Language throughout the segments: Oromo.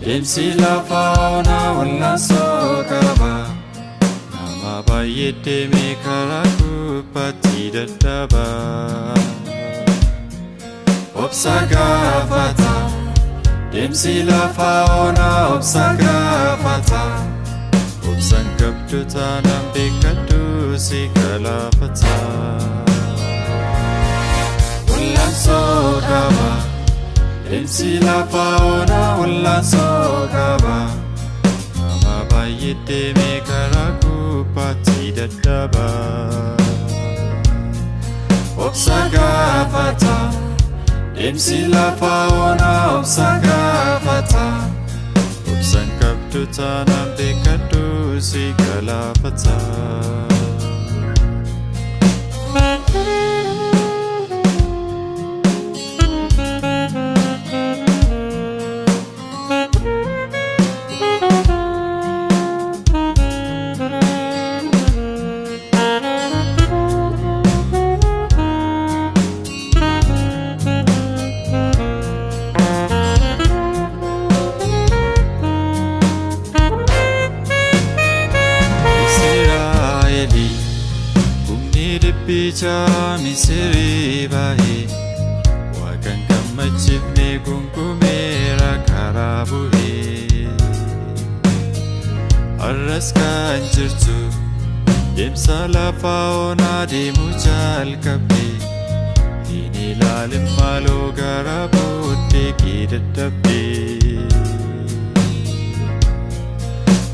Deemsi lafaa onaa wallaansoo qabaa. Nama baay'ee deemee karaa gubbaatti dadhabaa. Obsa gaafata. Deemsi lafaa onaa obsa gaafata. Obsaan qabdu taanaan beekadhu si galaafata. Wallaansoo qabaa. Deemsi lafaa onaa wallaansoo qabaa. Nama baay'ee deemee karaa gubbaatti dadhabaa. Obsa gaafata. Deemsi lafaa onaa obsa gaafata. Obsaan qabdu taanaan beekadhu si galaafata. Bicha misiri bahe Wakan gammachifne gungumeera karaa bu'ee. Har'as kan jirtu deemsa lafaa onaa deemuu jalqabde. Hin ilaalin maaloo gara booddee kee dadhabde.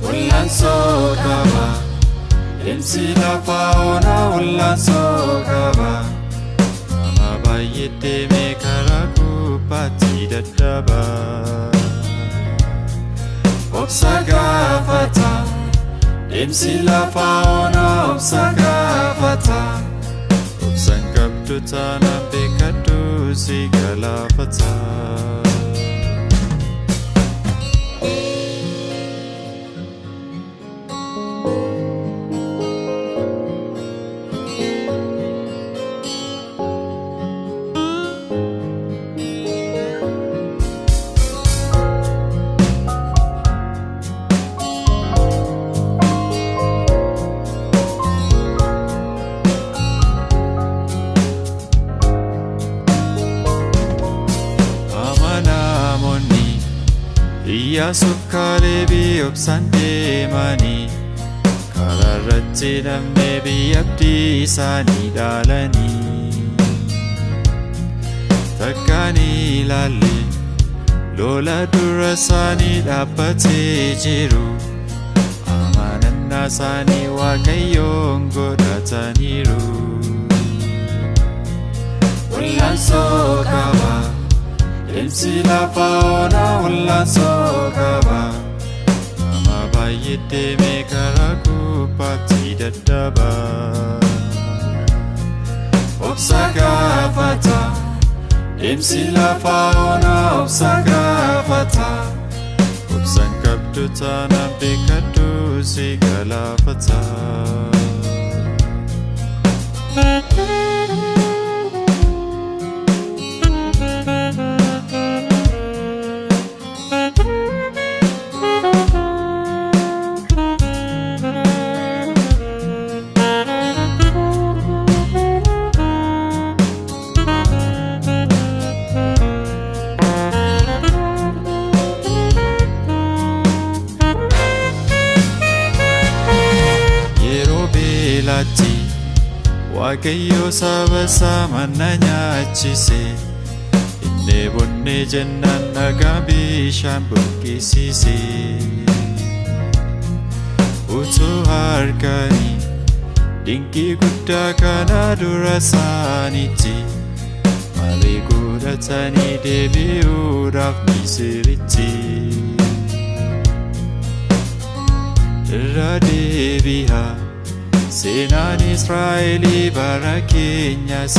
Wallaansoo qabaa. Deemsi lafaa onaa wallaansoo qabaa. Nama baay'ee deemee karaa gubbaatti dadhabaa. Obsa gaafata. Deemsi lafaa onaa obsa gaafata. Obsaan qabdu taanaan beekadhu si galaafata. Iyyaasuuf Kaalebii obsaan deemanii karaa irratti namni biyya abdii isaanii dhaalanii. Takkaan ilaalle lola dura isaanii dhaabbatee jiru. Amanannaa isaanii Waaqayyoon godhataniiru. Wallaansoo qabaa. Deemsi lafaa onaa wallaansoo qabaa. Nama baay'ee deemee karaa gubbaatti dadhabaa. Obsa gaafata. Deemsi lafaa onaa obsa gaafata. Obsaan qabdu taanaan beekadhu si galaafata. Waaqayyo saba isaa manna nyaachise. Inni bonnee jennaan dhagaa bishaan buqqisiise. Utuu harkanii dinqii guddaa kana dura isaaniitti marii godhatanii deebi'uudhaaf Misiritti. Irra deebi'aa. Seenaan Israa'elii bara keenyaas.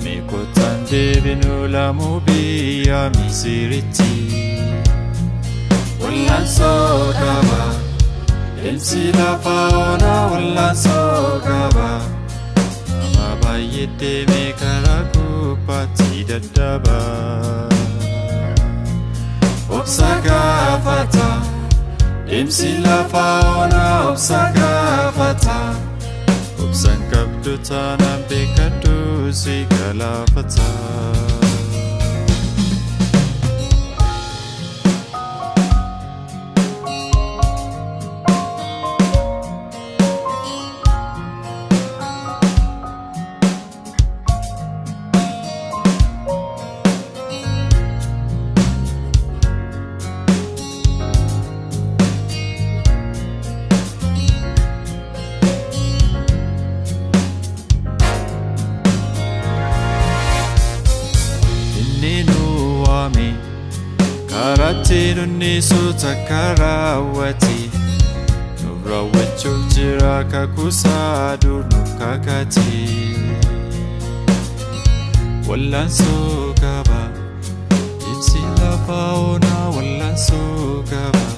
Mee kottaan deebinu lamuu biyya Misiritti. Wallaansoo qabaa. Deemsi lafaa onaa wallaansoo qabaa. Nama baay'ee deemee karaa gubbaatti dadhabaa. Obsa gaafata. gaafata Deemsi lafa onaa obsa gaafata Obsaan qabdu taanaan beekadhu si galaafata Karatti nunni suuta karawati Nurrawachuuf jira kakuusaa dur nu kakati Wallaansoo qabaa Ibsi lafa onaa wallaansoo qabaa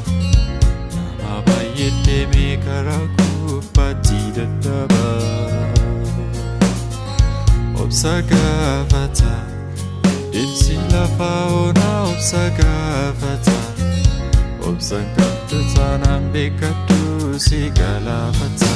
Nama baay'ee deemee karaa gubbaatti dadhabaa Obsa gaafata Deemsi lafa onaa obsa gaafata Obsaan qabdu taanaan beekadhu si galaafata